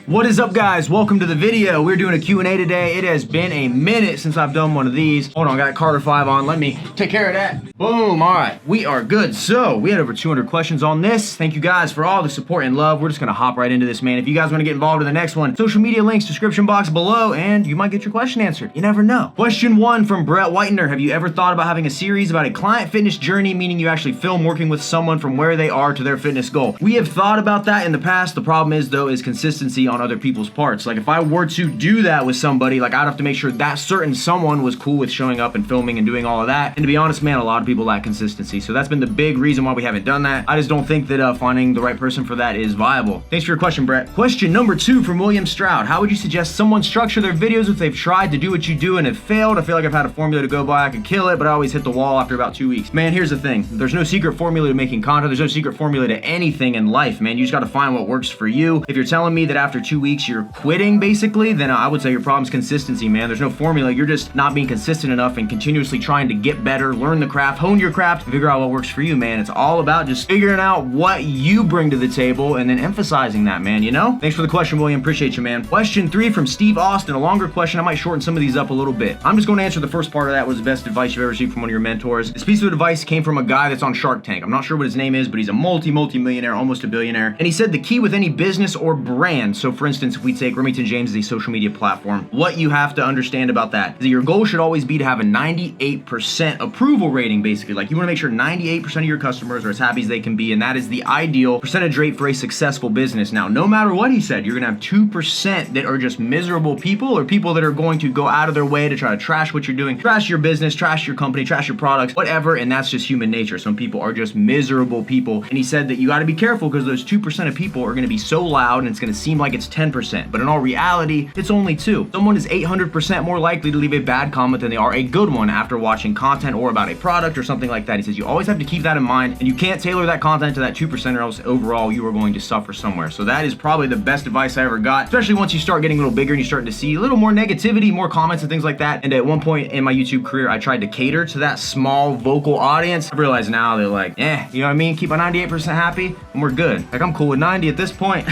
What is up, guys? Welcome to the video. We're doing a Q&A today. It has been a minute since I've done one of these. Hold on, got Carter 5 on. Let me take care of that. Boom. All right, we are good. So we had over 200 questions on this. Thank you guys for all the support and love. We're just gonna hop right into this, man. If you guys want to get involved in the next one, social media links, description box below, and you might get your question answered. You never know. Question 1 from Brett Whitener. Have you ever thought about having a series about a client fitness journey, meaning you actually film working with someone from where they are to their fitness goal? We have thought about that in the past. The problem is, though, is consistency on other people's parts. Like if I were to do that with somebody, like I'd have to make sure that certain someone was cool with showing up and filming and doing all of that. And to be honest, man, a lot of people lack consistency. So that's been the big reason why we haven't done that. I just don't think that finding the right person for that is viable. Thanks for your question, Brett. Question number 2 from William Stroud. How would you suggest someone structure their videos if they've tried to do what you do and have failed? I feel like I've had a formula to go by. I could kill it, but I always hit the wall after about 2 weeks. Man, here's the thing. There's no secret formula to making content. There's no secret formula to anything in life, man. You just got to find what works for you. If you're telling me that after 2 weeks you're quitting, basically, then I would say your problem's consistency, man. There's no formula. You're just not being consistent enough and continuously trying to get better, learn the craft, hone your craft, and figure out what works for you, man. It's all about just figuring out what you bring to the table and then emphasizing that, man, you know? Thanks for the question, William. Appreciate you, man. Question 3 from Steve Austin. A longer question. I might shorten some of these up a little bit. I'm just going to answer the first part of that. Was the best advice you've ever received from one of your mentors? This piece of advice came from a guy that's on Shark Tank. I'm not sure what his name is, but he's a multi-millionaire, almost a billionaire. And he said the key with any business or brand, so for instance, if we take Remington James as a social media platform, what you have to understand about that is that your goal should always be to have a 98% approval rating, basically. Like you want to make sure 98% of your customers are as happy as they can be, and that is the ideal percentage rate for a successful business. Now, no matter what he said, you're gonna have 2% that are just miserable people, or people that are going to go out of their way to try to trash what you're doing, trash your business, trash your company, trash your products, whatever, and that's just human nature. Some people are just miserable people, and he said that you got to be careful because those 2% of people are going to be so loud and it's going to seem like it's 10%, but in all reality, it's only 2. Someone is 800% more likely to leave a bad comment than they are a good one after watching content or about a product or something like that. He says you always have to keep that in mind, and you can't tailor that content to that 2% or else overall you are going to suffer somewhere. So that is probably the best advice I ever got, especially once you start getting a little bigger and you're starting to see a little more negativity, more comments and things like that. And at one point in my YouTube career, I tried to cater to that small vocal audience. I realize now they're like, you know what I mean? Keep my 98% happy and we're good. Like I'm cool with 90 at this point.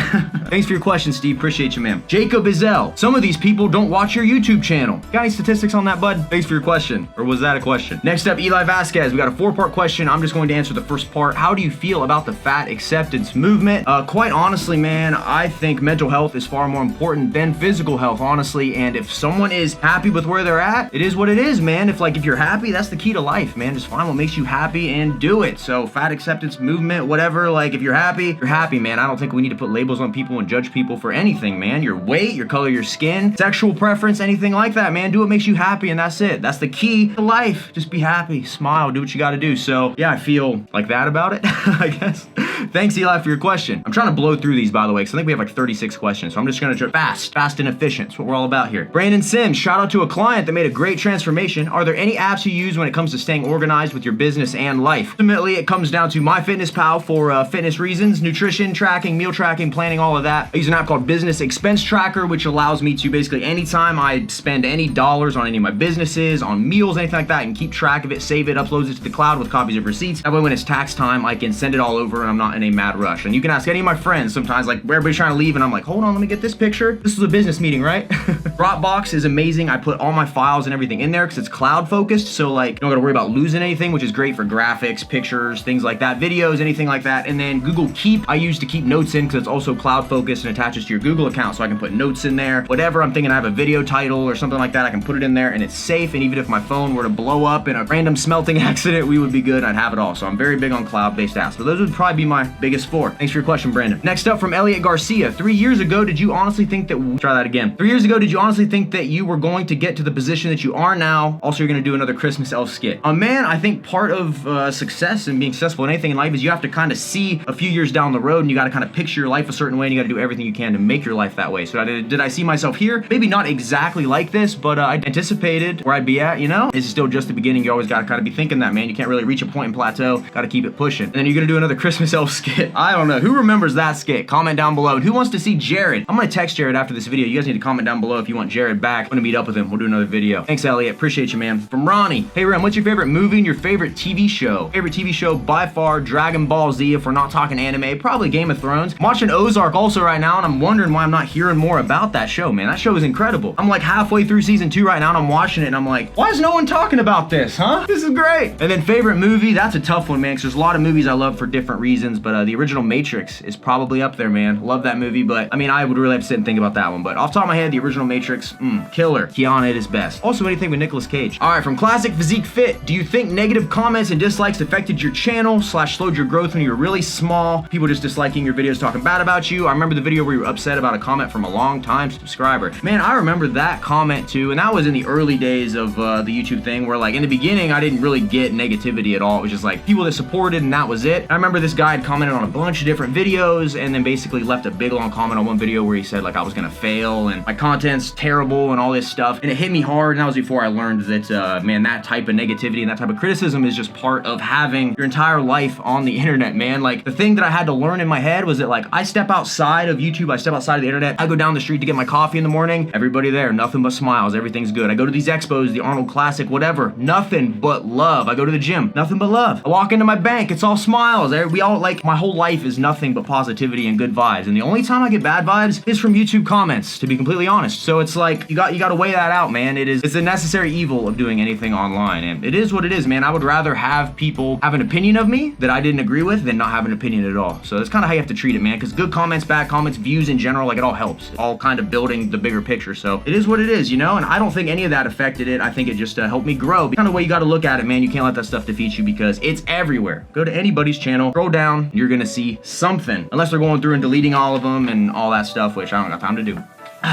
Thanks for your question, Steve. Appreciate you, man. Jacob Izell. Some of these people don't watch your YouTube channel. Got any statistics on that, bud? Thanks for your question. Or was that a question? Next up, Eli Vasquez. We got a 4-part question. I'm just going to answer the first part. How do you feel about the fat acceptance movement? Quite honestly, man, I think mental health is far more important than physical health, honestly. And if someone is happy with where they're at, it is what it is, man. If you're happy, that's the key to life, man. Just find what makes you happy and do it. So fat acceptance movement, whatever, like if you're happy, man. I don't think we need to put labels on people and judge people for anything, man. Your weight, your color, your skin, sexual preference, anything like that, man. Do what makes you happy and that's it. That's the key to life. Just be happy, smile, do what you gotta do. So yeah, I feel like that about it, I guess. Thanks, Eli, for your question. I'm trying to blow through these, by the way, because I think we have like 36 questions. So I'm just gonna try fast and efficient. That's what we're all about here. Brandon Sims, shout out to a client that made a great transformation. Are there any apps you use when it comes to staying organized with your business and life? Ultimately, it comes down to MyFitnessPal for fitness reasons, nutrition tracking, meal tracking, planning, all of that. I use an app called Business Expense Tracker, which allows me to basically anytime I spend any dollars on any of my businesses, on meals, anything like that, I can keep track of it, save it, upload it to the cloud with copies of receipts. That way when it's tax time, I can send it all over and I'm not in a mad rush. And you can ask any of my friends sometimes, like everybody's trying to leave and I'm like, hold on, let me get this picture. This is a business meeting, right? Dropbox is amazing. I put all my files and everything in there because it's cloud focused. So like, you don't gotta worry about losing anything, which is great for graphics, pictures, things like that, videos, anything like that. And then Google Keep, I use to keep notes in because it's also cloud focused and attaches to your Google account. So I can put notes in there, whatever I'm thinking I have a video title or something like that, I can put it in there and it's safe. And even if my phone were to blow up in a random smelting accident, we would be good. I'd have it all. So I'm very big on cloud-based apps. So those would probably be my biggest 4. Thanks for your question, Brandon. Next up from Elliot Garcia. 3 years ago, did you honestly think that, try that again. 3 years ago, did you honestly think that you were going to get to the position that you are now? Also, you're going to do another Christmas elf skit. Man, I think part of success and being successful in anything in life is you have to kind of see a few years down the road and you got to kind of picture your life a certain way and you got to do everything you can to make your life that way. So did I see myself here? Maybe not exactly like this, but I anticipated where I'd be at, you know? It's still just the beginning. You always got to kind of be thinking that, man. You can't really reach a point and plateau. Got to keep it pushing. And then you're going to do another Christmas elf skit. I don't know. Who remembers that skit? Comment down below. And who wants to see Jared? I'm gonna text Jared after this video. You guys need to comment down below if you want Jared back. I'm gonna meet up with him. We'll do another video. Thanks, Elliot. Appreciate you, man. From Ronnie. Hey, Rem, what's your favorite movie and your favorite TV show? Favorite TV show by far, Dragon Ball Z. If we're not talking anime, probably Game of Thrones. I'm watching Ozark also right now, and I'm wondering why I'm not hearing more about that show, man. That show is incredible. I'm like halfway through season 2 right now, and I'm watching it, and I'm like, why is no one talking about this, huh? This is great. And then favorite movie, that's a tough one, man, because there's a lot of movies I love for different reasons, but the original Matrix is probably up there, man. Love that movie, but I mean, I would really have to sit and think about that one. But off the top of my head, the original Matrix, killer. Keanu at his best. Also, anything with Nicolas Cage. All right, from Classic Physique Fit, do you think negative comments and dislikes affected your channel / slowed your growth when you were really small? People just disliking your videos, talking bad about you? I remember the video where you were upset about a comment from a long-time subscriber. Man, I remember that comment too, and that was in the early days of the YouTube thing, where like in the beginning, I didn't really get negativity at all. It was just like people that supported, and that was it. I remember this guy had commented on a bunch of different videos, and then basically left a big long comment on one video where he said like I was gonna fail and my content's terrible and all this stuff, and it hit me hard. And that was before I learned that man, that type of negativity and that type of criticism is just part of having your entire life on the internet, man. Like the thing that I had to learn in my head was that like I step outside of YouTube, I step outside of the internet, I go down the street to get my coffee in the morning, everybody there, nothing but smiles, everything's good. I go to these expos, the Arnold Classic, whatever, nothing but love. I go to the gym, nothing but love. I walk into my bank, it's all smiles. We all, like, my whole life is nothing but positivity and good vibes, and the only time I get bad vibes is from YouTube comments, to be completely honest. So it's like you got to weigh that out, man. It's a necessary evil of doing anything online, and it is what it is, man. I would rather have people have an opinion of me that I didn't agree with than not have an opinion at all. So that's kind of how you have to treat it, man, because good comments, bad comments, views in general, like, it all helps. It's all kind of building the bigger picture. So it is what it is, you know, and I don't think any of that affected it. I think it just helped me grow. Kind of way you got to look at it, man. You can't let that stuff defeat you because it's everywhere. Go to anybody's channel, scroll down, and you're gonna see something, unless they're going through and deleting all of them and all that stuff, which I don't got time to do.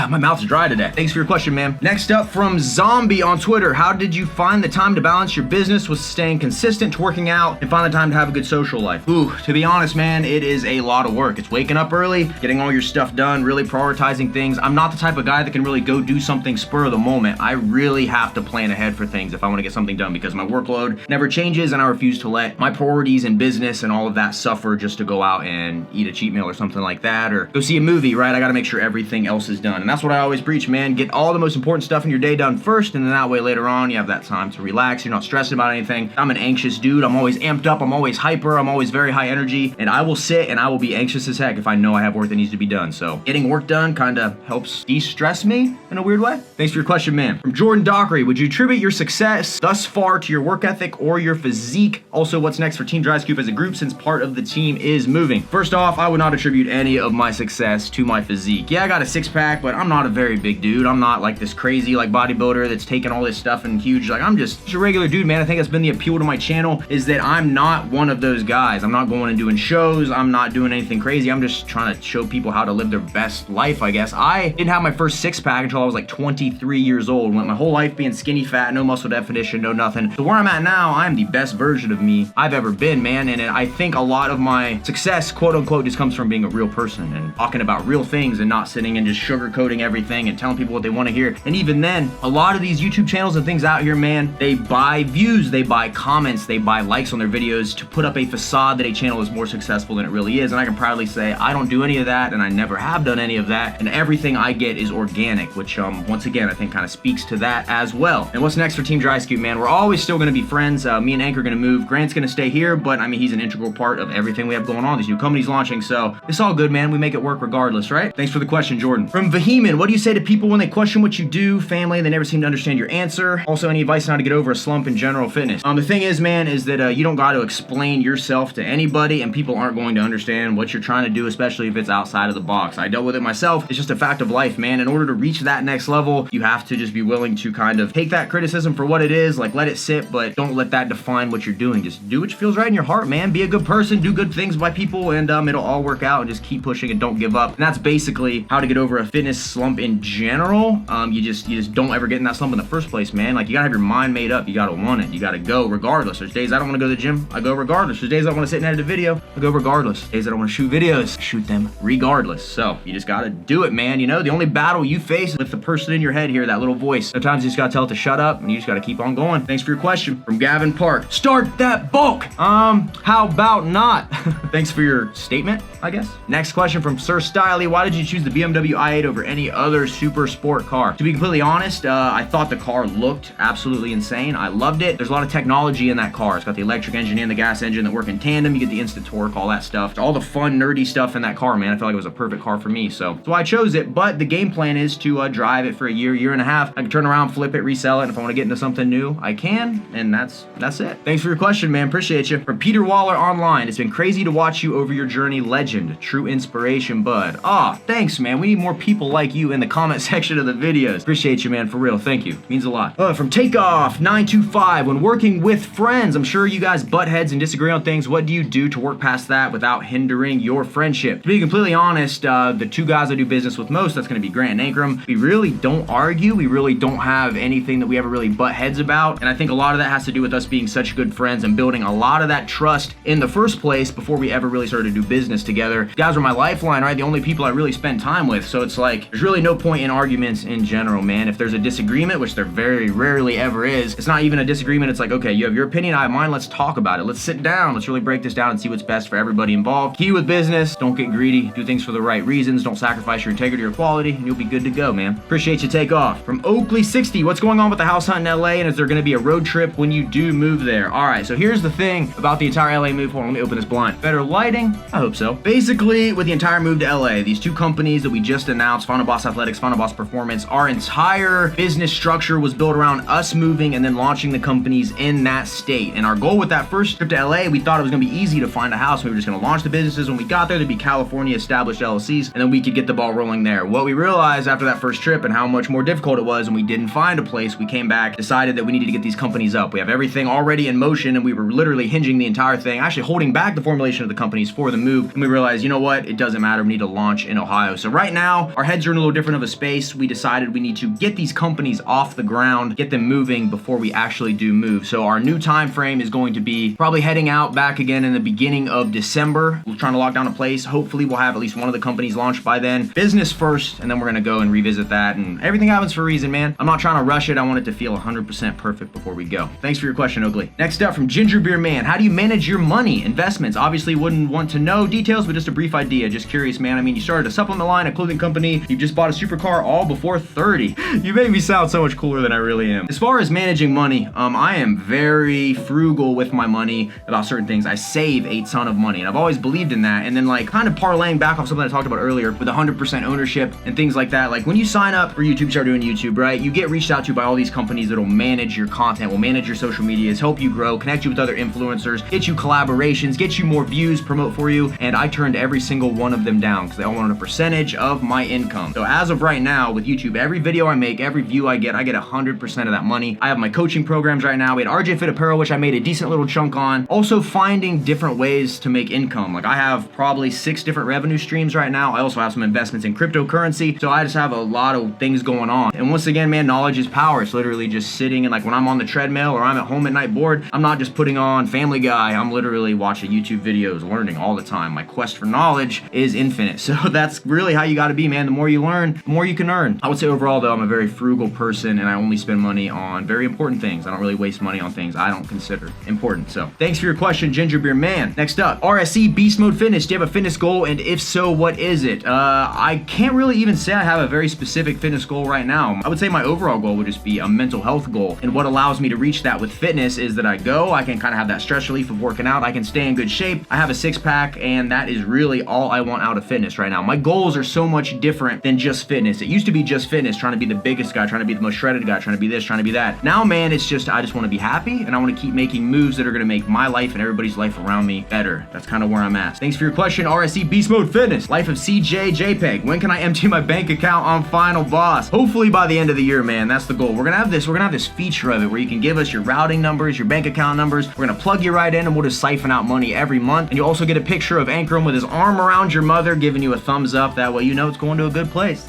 My mouth's dry today. Thanks for your question, man. Next up from Zombie on Twitter. How did you find the time to balance your business with staying consistent to working out and find the time to have a good social life? Ooh, to be honest, man, it is a lot of work. It's waking up early, getting all your stuff done, really prioritizing things. I'm not the type of guy that can really go do something spur of the moment. I really have to plan ahead for things if I want to get something done because my workload never changes and I refuse to let my priorities in business and all of that suffer just to go out and eat a cheat meal or something like that or go see a movie, right? I got to make sure everything else is done. And that's what I always preach, man. Get all the most important stuff in your day done first, and then that way later on you have that time to relax. You're not stressing about anything. I'm an anxious dude. I'm always amped up. I'm always hyper. I'm always very high energy, and I will sit and I will be anxious as heck if I know I have work that needs to be done. So getting work done kind of helps de-stress me in a weird way. Thanks for your question, man. From Jordan Dockery, would you attribute your success thus far to your work ethic or your physique? Also, what's next for Team Dry Scoop as a group since part of the team is moving? First off, I would not attribute any of my success to my physique. Yeah, I got a six-pack, but I'm not a very big dude. I'm not like this crazy like bodybuilder that's taking all this stuff and huge. Like I'm just a regular dude, man. I think that's been the appeal to my channel is that I'm not one of those guys. I'm not going and doing shows. I'm not doing anything crazy. I'm just trying to show people how to live their best life, I guess. I didn't have my first six-pack until I was like 23 years old. Went my whole life being skinny fat, no muscle definition, no nothing. So where I'm at now, I'm the best version of me I've ever been, man. And I think a lot of my success, quote unquote, just comes from being a real person and talking about real things and not sitting and just sugarcoating everything and telling people what they want to hear. And even then, a lot of these YouTube channels and things out here, man, they buy views, they buy comments, they buy likes on their videos to put up a facade that a channel is more successful than it really is. And I can proudly say I don't do any of that, and I never have done any of that, and everything I get is organic, which once again I think kind of speaks to that as well. And what's next for Team Dry Scoop, man? We're always still going to be friends. Me and Anchor are going to move. Grant's going to stay here, but I mean, he's an integral part of everything we have going on, these new companies launching, so it's all good, man. We make it work regardless, right? Thanks for the question, Jordan. From Vehement, what do you say to people when they question what you do, family, they never seem to understand your answer? Also, any advice on how to get over a slump in general fitness? The thing is, man, is that you don't got to explain yourself to anybody, and people aren't going to understand what you're trying to do, especially if it's outside of the box. I dealt with it myself. It's just a fact of life, man. In order to reach that next level, you have to just be willing to kind of take that criticism for what it is, like let it sit, but don't let that define what you're doing. Just do what feels right in your heart, man. Be a good person, do good things by people, and it'll all work out, and just keep pushing and don't give up. And that's basically how to get over a fitness fitness slump in general, you just don't ever get in that slump in the first place, man. Like, you gotta have your mind made up. You gotta want it. You gotta go regardless. There's days I don't want to go to the gym, I go regardless. There's days I want to sit and edit a video, I go regardless. Days I don't want to shoot videos, shoot them regardless. So you just gotta do it, man. You know, the only battle you face is with the person in your head here, that little voice. Sometimes you just gotta tell it to shut up, and you just gotta keep on going. Thanks for your question. From Gavin Park. Start that bulk. How about not? Thanks for your statement, I guess. Next question from Sir Stiley. Why did you choose the BMW i8 over any other super sport car? To be completely honest, I thought the car looked absolutely insane. I loved it. There's a lot of technology in that car. It's got the electric engine and the gas engine that work in tandem. You get the instant torque, all that stuff. All the fun, nerdy stuff in that car, man. I felt like it was a perfect car for me, so that's why I chose it. But the game plan is to drive it for a year and a half. I can turn around, flip it, resell it, and if I want to get into something new, I can, and that's it. Thanks for your question, man. Appreciate you. From Peter Waller Online. It's been crazy to watch you over your journey. Legend. True inspiration, bud. Thanks, man. We need more people like you in the comment section of the videos. Appreciate you, man. For real. Thank you. Means a lot. From Takeoff 925. When working with friends, I'm sure you guys butt heads and disagree on things. What do you do to work past that without hindering your friendship? To be completely honest, the two guys I do business with most, that's going to be Grant and Ankrum. We really don't argue. We really don't have anything that we ever really butt heads about. And I think a lot of that has to do with us being such good friends and building a lot of that trust in the first place before we ever really started to do business together. You guys are my lifeline, right? The only people I really spend time with. So it's like, there's really no point in arguments in general, man. If there's a disagreement, which there very rarely ever is, it's not even a disagreement. It's like, okay, you have your opinion, I have mine. Let's talk about it. Let's sit down. Let's really break this down and see what's best for everybody involved. Key with business, don't get greedy. Do things for the right reasons. Don't sacrifice your integrity or quality, and you'll be good to go, man. Appreciate you. Take off. From Oakley 60, what's going on with the house hunt in LA, and is there going to be a road trip when you do move there? All right, so here's the thing about the entire LA move. Hold on, let me open this blind. Better lighting? I hope so. Basically, with the entire move to LA, these two companies that we just announced, Finalboss Athletics, Finalboss Performance, our entire business structure was built around us moving and then launching the companies in that state. And our goal with that first trip to LA, we thought it was going to be easy to find a house. We were just going to launch the businesses. When we got there, there'd be California established LLCs, and then we could get the ball rolling there. What we realized after that first trip and how much more difficult it was, and we didn't find a place, we came back, decided that we needed to get these companies up. We have everything already in motion, and we were literally hinging the entire thing, actually holding back the formulation of the companies for the move. And we realized, you know what? It doesn't matter. We need to launch in Ohio. So right now, our heads are in a little different of a space. We decided we need to get these companies off the ground, get them moving before we actually do move. So our new time frame is going to be probably heading out back again in the beginning of December. We're trying to lock down a place. Hopefully we'll have at least one of the companies launched by then. Business first, and then we're gonna go and revisit that, and everything happens for a reason, man. I'm not trying to rush it. I want it to feel 100% perfect before we go. Thanks for your question, Oakley. Next up from Ginger Beer Man. How do you manage your money? Investments. Obviously wouldn't want to know details, but just a brief idea. Just curious, man. I mean, you started a supplement line, a clothing company, you just bought a supercar all before 30. You make me sound so much cooler than I really am. As far as managing money, I am very frugal with my money about certain things. I save a ton of money, and I've always believed in that. And then like kind of parlaying back off something I talked about earlier with 100% ownership and things like that. Like when you sign up for YouTube, start doing YouTube, right? You get reached out to by all these companies that'll manage your content, will manage your social medias, help you grow, connect you with other influencers, get you collaborations, get you more views, promote for you. And I turned every single one of them down because they all wanted a percentage of my income. So as of right now with YouTube, every video I make, every view I get 100% of that money. I have my coaching programs right now. We had RJ Fit Apparel, which I made a decent little chunk on. Also finding different ways to make income. Like I have probably 6 different revenue streams right now. I also have some investments in cryptocurrency. So I just have a lot of things going on. And once again, man, knowledge is power. It's literally just sitting and like when I'm on the treadmill or I'm at home at night bored, I'm not just putting on Family Guy. I'm literally watching YouTube videos, learning all the time. My quest for knowledge is infinite. So that's really how you got to be, man. The more you learn, the more you can earn. I would say overall though, I'm a very frugal person and I only spend money on very important things. I don't really waste money on things I don't consider important. So thanks for your question, Ginger Beer Man. Next up, RSC Beast Mode Fitness. Do you have a fitness goal? And if so, what is it? I can't really even say I have a very specific fitness goal right now. I would say my overall goal would just be a mental health goal. And what allows me to reach that with fitness is that I can kind of have that stress relief of working out. I can stay in good shape. I have a 6-pack and that is really all I want out of fitness right now. My goals are so much different than just fitness. It used to be just fitness, trying to be the biggest guy, trying to be the most shredded guy, trying to be this, trying to be that. Now, man, it's just, I just want to be happy and I want to keep making moves that are going to make my life and everybody's life around me better. That's kind of where I'm at. Thanks for your question, RSC Beast Mode Fitness. Life of CJ JPEG. When can I empty my bank account on Finalboss? Hopefully by the end of the year, man. That's the goal. We're gonna have this feature of it where you can give us your routing numbers, your bank account numbers. We're gonna plug you right in and we'll just siphon out money every month. And you'll also get a picture of Ankrum with his arm around your mother, giving you a thumbs up. That way you know it's going to a good good place.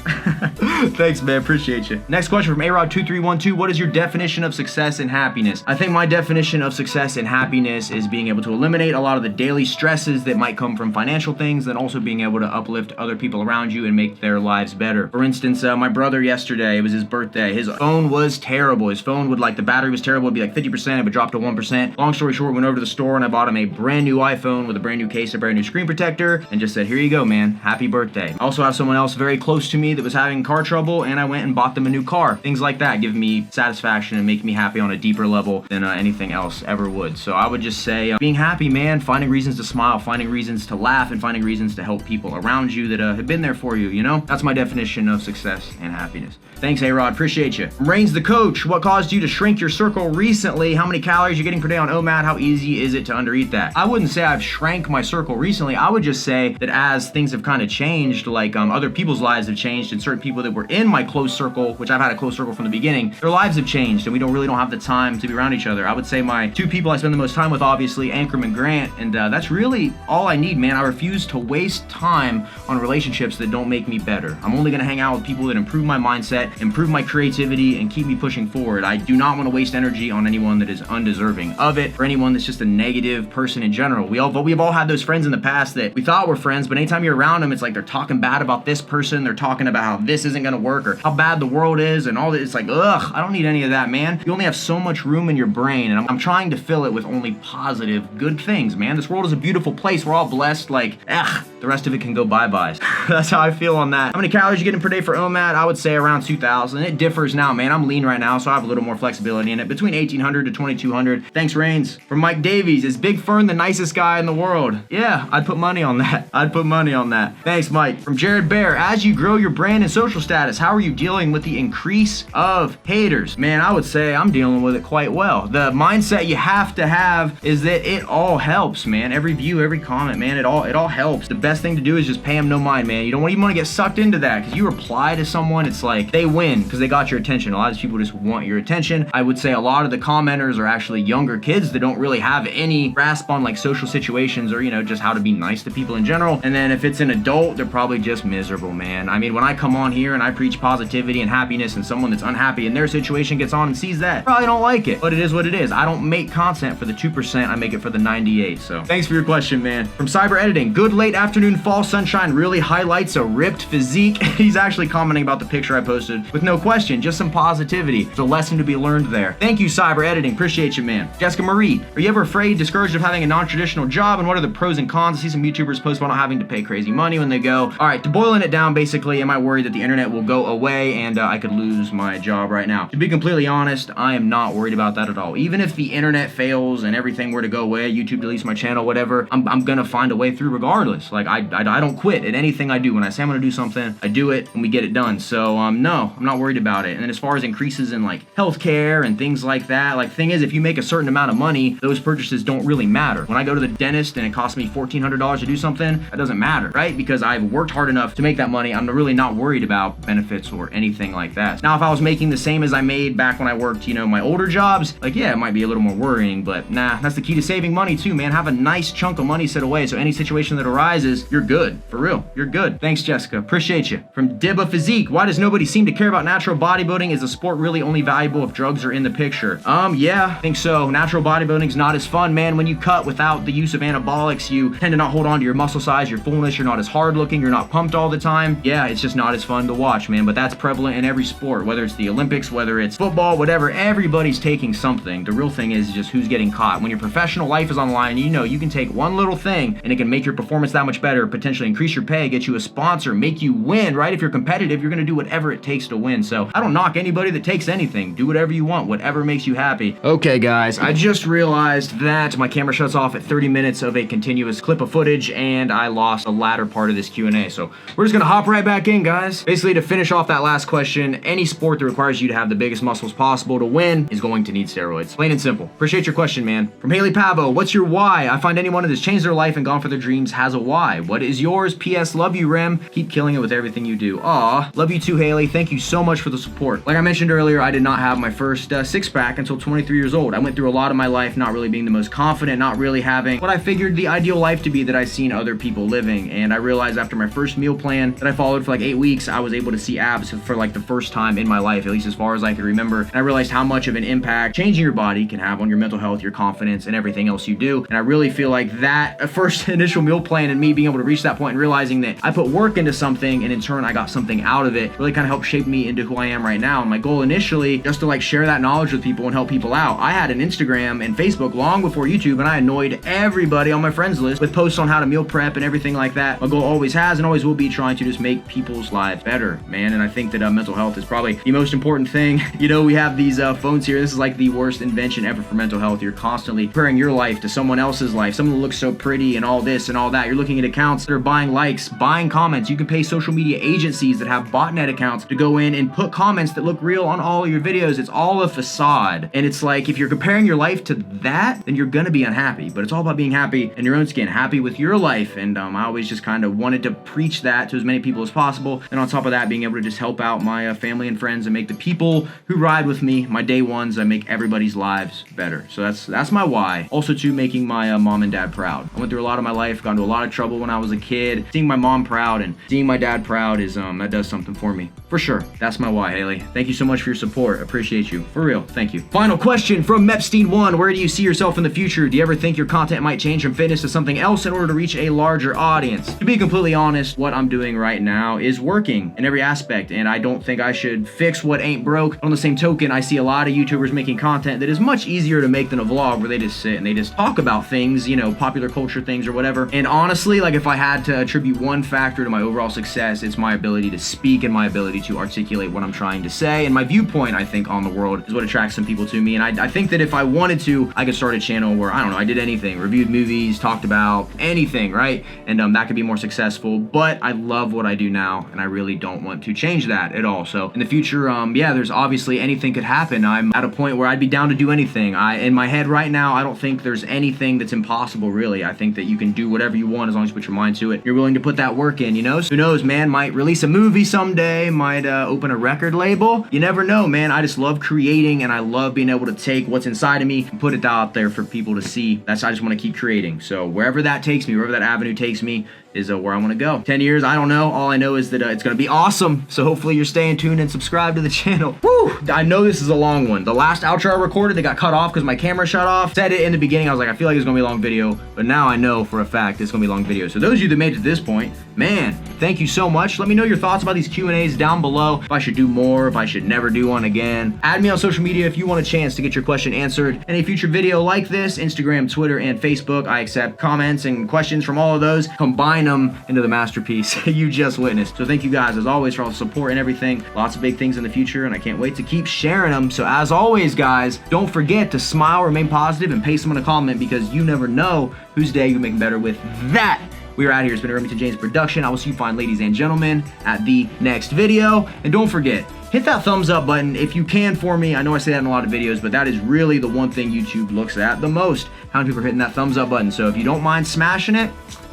Thanks, man. Appreciate you. Next question from ARod2312. What is your definition of success and happiness? I think my definition of success and happiness is being able to eliminate a lot of the daily stresses that might come from financial things, and also being able to uplift other people around you and make their lives better. For instance, my brother yesterday, it was his birthday. His phone was terrible. His phone would, like, the battery was terrible. It'd be like 50%. It would drop to 1%. Long story short, went over to the store and I bought him a brand new iPhone with a brand new case, a brand new screen protector, and just said, here you go, man. Happy birthday. I also have someone else very close to me that was having car trouble, and I went and bought them a new car. Things like that give me satisfaction and make me happy on a deeper level than anything else ever would. So I would just say being happy, man, finding reasons to smile, finding reasons to laugh, and finding reasons to help people around you that have been there for you, you know? That's my definition of success and happiness. Thanks, A-Rod. Appreciate you. From Reigns the Coach, what caused you to shrink your circle recently? How many calories you're getting per day on OMAD? How easy is it to undereat that? I wouldn't say I've shrank my circle recently. I would just say that as things have kind of changed, like other people's lives have changed, and certain people that were in my close circle, which I've had a close circle from the beginning, their lives have changed, and we don't have the time to be around each other. I would say my two people I spend the most time with, obviously, Ankrum and Grant, and that's really all I need, man. I refuse to waste time on relationships that don't make me better. I'm only gonna hang out with people that improve my mindset, improve my creativity, and keep me pushing forward. I do not want to waste energy on anyone that is undeserving of it, or anyone that's just a negative person in general. We've all had those friends in the past that we thought were friends, but anytime you're around them, it's like they're talking bad about this person, they're talking about how this isn't gonna work, or how bad the world is, and all that. It's like, ugh, I don't need any of that, man. You only have so much room in your brain, and I'm trying to fill it with only positive, good things, man. This world is a beautiful place. We're all blessed. Like, the rest of it can go bye-byes. That's how I feel on that. How many calories you getting per day for OMAD? I would say around 2,000. It differs now, man. I'm lean right now, so I have a little more flexibility in it. Between 1,800 to 2,200. Thanks, Reigns. From Mike Davies, is Big Fern the nicest guy in the world? Yeah, I'd put money on that. I'd put money on that. Thanks, Mike. From Jared Bear, as you grow your brand and social status, how are you dealing with the increase of haters? Man, I would say I'm dealing with it quite well. The mindset you have to have is that it all helps, man. Every view, every comment, man, it all helps. The best thing to do is just pay them no mind, man. You don't even want to get sucked into that, because you reply to someone, it's like they win because they got your attention. A lot of people just want your attention. I would say a lot of the commenters are actually younger kids that don't really have any grasp on like social situations, or, you know, just how to be nice to people in general. And then if it's an adult, they're probably just miserable, man. I mean, when I come on here and I preach positivity and happiness, and someone that's unhappy in their situation gets on and sees that, probably don't like it, but it is what it is. I don't make content for the 2%, I make it for the 98. So thanks for your question, man. From Cyber Editing, good late afternoon fall sunshine really highlights a ripped physique. He's actually commenting about the picture I posted with no question, just some positivity. There's a lesson to be learned there. Thank you, Cyber Editing. Appreciate you, man. Jessica Marie, are you ever afraid, discouraged of having a non-traditional job, and what are the pros and cons? I see some YouTubers post about not having to pay crazy money when they go. All right, to boiling it down, basically, am I worried that the internet will go away and I could lose my job right now? To be completely honest, I am not worried about that at all. Even if the internet fails and everything were to go away, YouTube deletes my channel, whatever, I'm gonna find a way through regardless. Like, I don't quit at anything I do. When I say I'm gonna do something, I do it and we get it done. So no, I'm not worried about it. And then as far as increases in like healthcare and things like that, like, thing is, if you make a certain amount of money, those purchases don't really matter. When I go to the dentist and it costs me $1,400 to do something, that doesn't matter, right? Because I've worked hard enough to make that money. I'm really not worried about benefits or anything like that. Now, if I was making the same as I made back when I worked, you know, my older jobs, like, yeah, it might be a little more worrying, but nah, that's the key to saving money too, man. Have a nice chunk of money set away, so any situation that arises, you're good. For real, you're good. Thanks, Jessica. Appreciate you. From Dibba Physique, why does nobody seem to care about natural bodybuilding? Is the sport really only valuable if drugs are in the picture? Yeah, I think so. Natural bodybuilding's not as fun, man. When you cut without the use of anabolics, you tend to not hold on to your muscle size, your fullness, you're not as hard looking, you're not pumped all the time. Yeah, it's just not as fun to watch, man, but that's prevalent in every sport, whether it's the Olympics, whether it's football, whatever. Everybody's taking something. The real thing is just who's getting caught. When your professional life is on the line, you know you can take one little thing and it can make your performance that much better, potentially increase your pay, get you a sponsor, make you win, right? If you're competitive, you're gonna do whatever it takes to win. So I don't knock anybody that takes anything. Do whatever you want, whatever makes you happy. Okay, guys, I just realized that my camera shuts off at 30 minutes of a continuous clip of footage, and I lost the latter part of this Q&A. So we're just gonna hop right back in, guys. Basically, to finish off that last question, any sport that requires you to have the biggest muscles possible to win is going to need steroids. Plain and simple. Appreciate your question, man. From Haley Pavo, what's your why? I find anyone that has changed their life and gone for their dreams has a why. What is yours? P.S. Love you, Rem. Keep killing it with everything you do. Aw, love you too, Haley. Thank you so much for the support. Like I mentioned earlier, I did not have my first six-pack until 23 years old. I went through a lot of my life not really being the most confident, not really having what I figured the ideal life to be that I've seen other people living. And I realized after my first meal plan that I followed for like 8 weeks, I was able to see abs for like the first time in my life, at least as far as I could remember. And I realized how much of an impact changing your body can have on your mental health, your confidence, and everything else you do. And I really feel like that first initial meal plan and me being able to reach that point and realizing that I put work into something and in turn I got something out of it really kind of helped shape me into who I am right now. And my goal initially, just to like share that knowledge with people and help people out. I had an Instagram and Facebook long before YouTube, and I annoyed everybody on my friends list with posts on how to meal prep and everything like that. My goal always has and always will be trying to just make people's lives better, man. And I think that mental health is probably the most important thing. You know, we have these phones here. This is like the worst invention ever for mental health. You're constantly comparing your life to someone else's life, someone that looks so pretty and all this and all that. You're looking at accounts that are buying likes, buying comments. You can pay social media agencies that have botnet accounts to go in and put comments that look real on all of your videos. It's all a facade. And it's like, if you're comparing your life to that, then you're gonna be unhappy. But it's all about being happy in your own skin, happy with your life. And I always just kind of wanted to preach that to as many people as possible. And on top of that, being able to just help out my family and friends and make the people who ride with me, my day ones, I make everybody's lives better. So that's my why. Also to making my mom and dad proud. I went through a lot of my life, got into a lot of trouble when I was a kid. Seeing my mom proud and seeing my dad proud is that does something for me. For sure. That's my why, Haley. Thank you so much for your support. Appreciate you. For real. Thank you. Final question from Mepstein1. Where do you see yourself in the future? Do you ever think your content might change from fitness to something else in order to reach a larger audience? To be completely honest, what I'm doing right now is working in every aspect, and I don't think I should fix what ain't broke. On the same token, I see a lot of YouTubers making content that is much easier to make than a vlog where they just sit and they just talk about things, you know, popular culture things or whatever. And honestly, like if I had to attribute one factor to my overall success, it's my ability to speak and my ability to articulate what I'm trying to say. And my viewpoint, I think, on the world is what attracts some people to me. And I think that if I wanted to, I could start a channel where, I don't know, I did anything, reviewed movies, talked about anything, right? And that could be more successful. But I love what I do now, and I really don't want to change that at all. So in the future, yeah, there's obviously anything could happen. I'm at a point where I'd be down to do anything. In my head right now, I don't think there's anything that's impossible, really. I think that you can do whatever you want as long as you put your mind to it. You're willing to put that work in, you know? So who knows, man? Might release a movie someday, might open a record label. You never know, man. I just love creating, and I love being able to take what's inside of me and put it out there for people to see. I just want to keep creating. So wherever that takes me, wherever that avenue takes me, is where I want to go. 10 years, I don't know. All I know is that it's going to be awesome. So hopefully you're staying tuned and subscribed to the channel. Woo! I know this is a long one. The last outro I recorded, they got cut off because my camera shut off. Said it in the beginning. I was like, I feel like it's going to be a long video. But now I know for a fact it's going to be a long video. So those of you that made it to this point, man, thank you so much. Let me know your thoughts about these Q&As down below. If I should do more, if I should never do one again. Add me on social media if you want a chance to get your question answered. Any future video like this, Instagram, Twitter, and Facebook, I accept comments and questions from all of those. Combine them into the masterpiece you just witnessed. So thank you guys as always for all the support and everything. Lots of big things in the future, and I can't wait to keep sharing them. So as always, guys, don't forget to smile, remain positive, and paste someone a comment, because you never know whose day you're making better with that. We are out here. It's been a Remington James production. I will see you fine, ladies and gentlemen, at the next video. And don't forget, hit that thumbs up button if you can for me. I know I say that in a lot of videos, but that is really the one thing YouTube looks at the most. How many people are hitting that thumbs up button? So if you don't mind smashing it,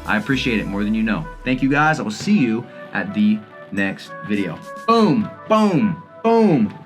I appreciate it more than you know. Thank you guys. I will see you at the next video. Boom, boom, boom.